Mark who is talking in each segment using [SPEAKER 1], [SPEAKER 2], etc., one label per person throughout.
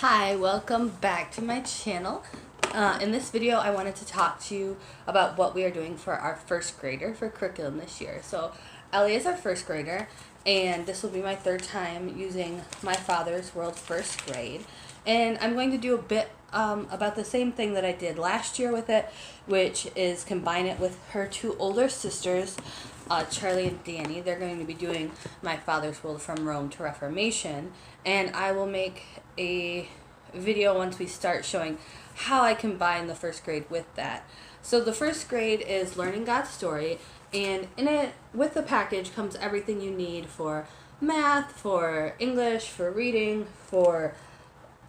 [SPEAKER 1] Hi, welcome back to my channel. In this video I wanted to talk to you about what we are doing for our first grader for curriculum this year. So Ellie is our first grader and this will be my third time using my father's world first grade. And I'm going to do a bit about the same thing that I did last year with it, which is combine it with her two older sisters, Charlie and Danny. They're going to be doing My Father's World from Rome to Reformation, and I will make a video once we start showing how I combine the first grade with that. So the first grade is learning God's story, and in it, with the package, comes everything you need for math, for English, for reading, for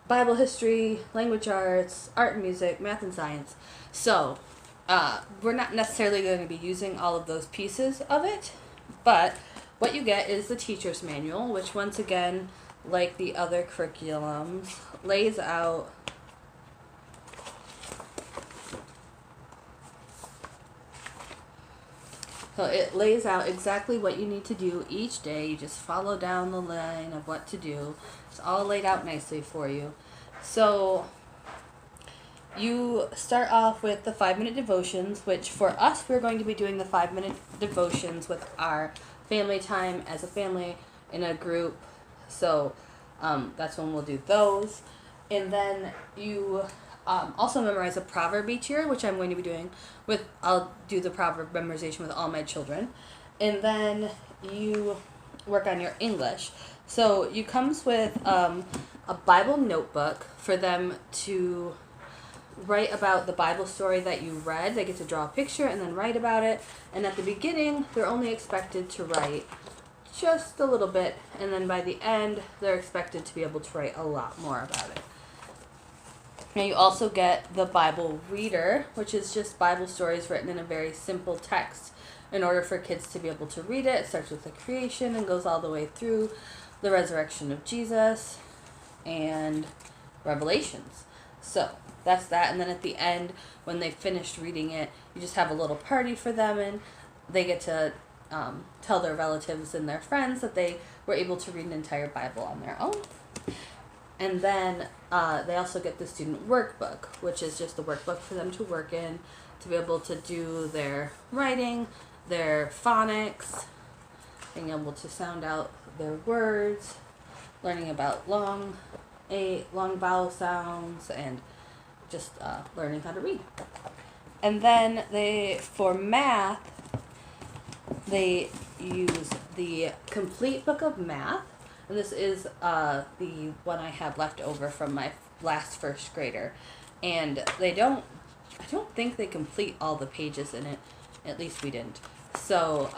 [SPEAKER 1] Bible history, language arts, art and music, math and science. So we're not necessarily going to be using all of those pieces of it, but what you get is the teacher's manual, which once again, like the other curriculums, lays out exactly what you need to do each day. You just follow down the line of what to do. It's all laid out nicely for you. So you start off with the 5-minute devotions, which for us, we're going to be doing the 5-minute devotions with our family time as a family in a group. So that's when we'll do those. And then you also memorize a proverb each year, which I'm going to be doing with, I'll do the proverb memorization with all my children. And then you work on your English. So you comes with a Bible notebook for them to write about the Bible story that you read. They get to draw a picture and then write about it. And at the beginning, they're only expected to write just a little bit, and then by the end, they're expected to be able to write a lot more about it. Now you also get the Bible reader, which is just Bible stories written in a very simple text in order for kids to be able to read it. It starts with the creation and goes all the way through the resurrection of Jesus and Revelations. So that's that. And then at the end, when they finished reading it, you just have a little party for them, and they get to tell their relatives and their friends that they were able to read an entire Bible on their own. And then they also get the student workbook, which is just a workbook for them to work in, to be able to do their writing, their phonics, being able to sound out their words, learning about long vowel sounds, and just learning how to read. And then for math, they use the Complete Book of Math, and this is the one I have left over from my last first grader. And I don't think they complete all the pages in it. At least we didn't. So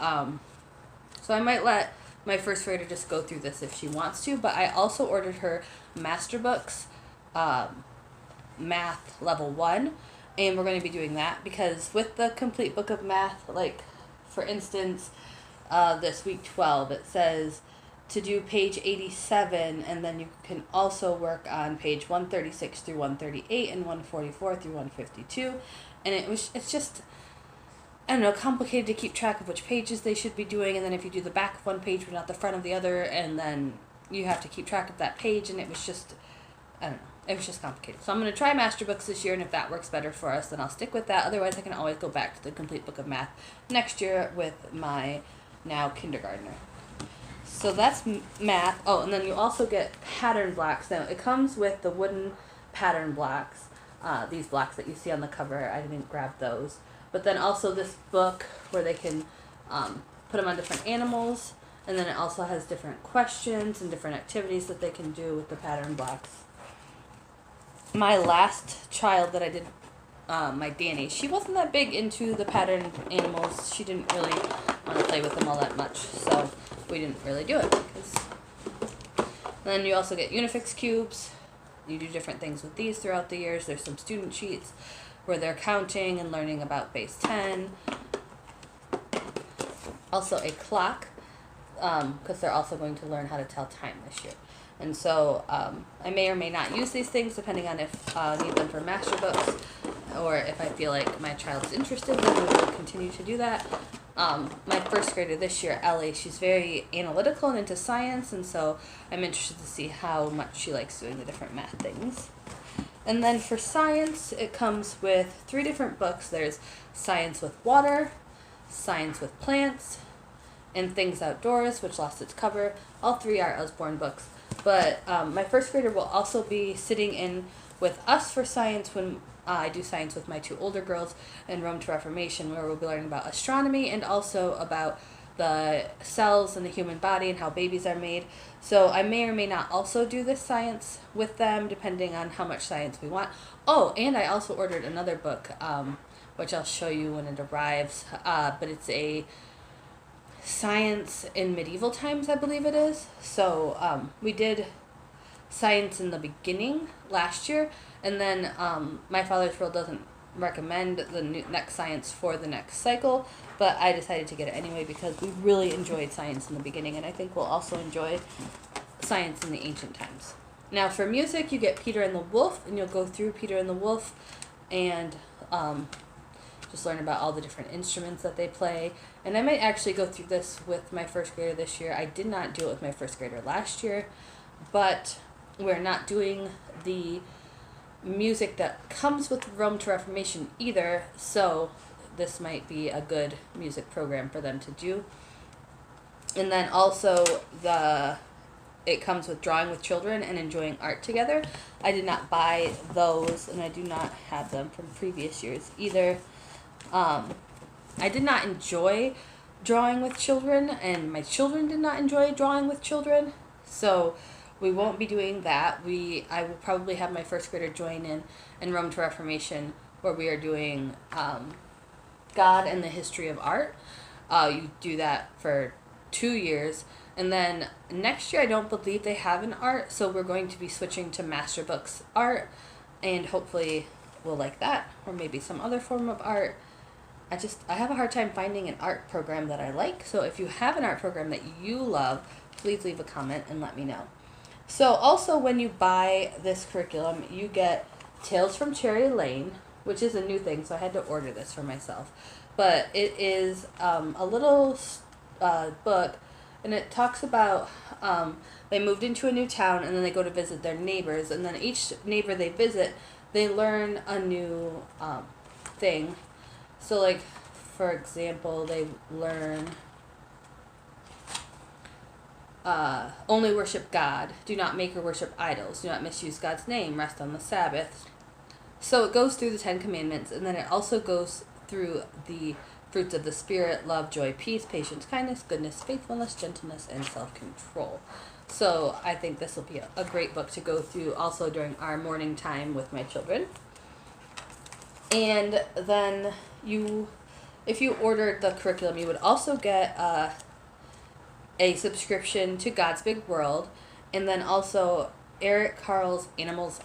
[SPEAKER 1] so I might let my first grader just go through this if she wants to. But I also ordered her master books, Math Level 1, and we're going to be doing that because with the Complete Book of Math, like for instance, this week 12, it says to do page 87, and then you can also work on page 136 through 138 and 144 through 152. And it's just, I don't know, complicated to keep track of which pages they should be doing, and then if you do the back of one page but not the front of the other, and then you have to keep track of that page, and it was just, I don't know. It was just complicated. So I'm going to try master books this year, and if that works better for us, then I'll stick with that. Otherwise, I can always go back to the Complete Book of Math next year with my now kindergartner. So that's math. Oh, and then you also get pattern blocks. Now, it comes with the wooden pattern blocks, these blocks that you see on the cover. I didn't grab those. But then also this book where they can put them on different animals, and then it also has different questions and different activities that they can do with the pattern blocks. My last child that I did, my Danny, she wasn't that big into the patterned animals. She didn't really want to play with them all that much, so we didn't really do it. Then you also get Unifix Cubes. You do different things with these throughout the years. There's some student sheets where they're counting and learning about base 10. Also a clock, because they're also going to learn how to tell time this year. And so I may or may not use these things depending on if I need them for master books, or if I feel like my child's interested, then we will continue to do that. my first grader this year, Ellie, she's very analytical and into science, and so I'm interested to see how much she likes doing the different math things. And then for science, it comes with 3 different books. There's Science with Water, Science with Plants, and Things Outdoors, which lost its cover. All 3 are Osborne books. But my first grader will also be sitting in with us for science when I do science with my 2 older girls in Rome to Reformation, where we'll be learning about astronomy and also about the cells in the human body and how babies are made. So I may or may not also do this science with them, depending on how much science we want. Oh, and I also ordered another book, which I'll show you when it arrives. But it's a science in medieval times, I believe it is. So we did science in the beginning last year, and then My Father's World doesn't recommend the next science for the next cycle, but I decided to get it anyway because we really enjoyed science in the beginning, and I think we'll also enjoy science in the ancient times. Now for music, you get Peter and the Wolf, and you'll go through Peter and the Wolf and just learn about all the different instruments that they play. And I might actually go through this with my first grader this year. I did not do it with my first grader last year, but we're not doing the music that comes with Rome to Reformation either, so this might be a good music program for them to do. And then also it comes with drawing with children and enjoying art together. I did not buy those, and I do not have them from previous years either. I did not enjoy drawing with children, and my children did not enjoy drawing with children, so we won't be doing that. I will probably have my first grader join in Rome to Reformation, where we are doing God and the History of Art. You do that for 2 years. And then next year, I don't believe they have an art, so we're going to be switching to Master Books art, and hopefully we'll like that, or maybe some other form of art. I have a hard time finding an art program that I like, so if you have an art program that you love, please leave a comment and let me know. So also when you buy this curriculum, you get Tales from Cherry Lane, which is a new thing, so I had to order this for myself. But it is a little book, and it talks about they moved into a new town, and then they go to visit their neighbors, and then each neighbor they visit, they learn a new thing. So like, for example, they learn only worship God, do not make or worship idols, do not misuse God's name, rest on the Sabbath. So it goes through the 10 Commandments, and then it also goes through the fruits of the Spirit: love, joy, peace, patience, kindness, goodness, faithfulness, gentleness, and self-control. So I think this will be a great book to go through also during our morning time with my children. And then if you ordered the curriculum, you would also get a subscription to God's Big World, and then also Eric Carle's Animals,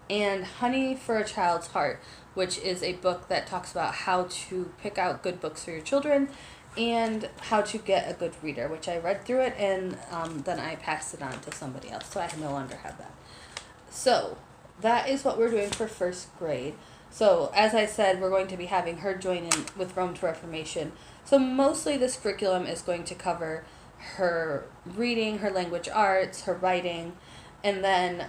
[SPEAKER 1] and Honey for a Child's Heart, which is a book that talks about how to pick out good books for your children and how to get a good reader, which I read through it, and then I passed it on to somebody else, so I no longer have that. So that is what we're doing for first grade. So as I said, we're going to be having her join in with Rome to Reformation. So mostly this curriculum is going to cover her reading, her language arts, her writing, and then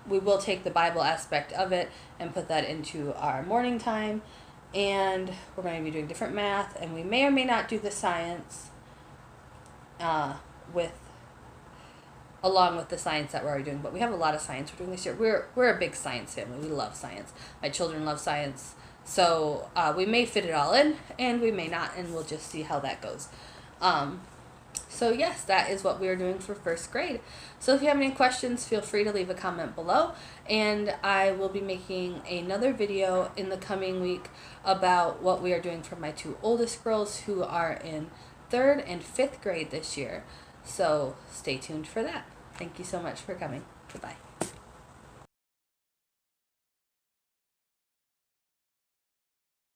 [SPEAKER 1] we will take the Bible aspect of it and put that into our morning time. And we're going to be doing different math, and we may or may not do the science along with the science that we're already doing. But we have a lot of science we're doing this year. We're a big science family. We love science. My children love science. So we may fit it all in, and we may not, and we'll just see how that goes. So yes, that is what we are doing for first grade. So if you have any questions, feel free to leave a comment below, and I will be making another video in the coming week about what we are doing for my 2 oldest girls who are in 3rd and 5th grade this year. So stay tuned for that. Thank you so much for coming. Goodbye.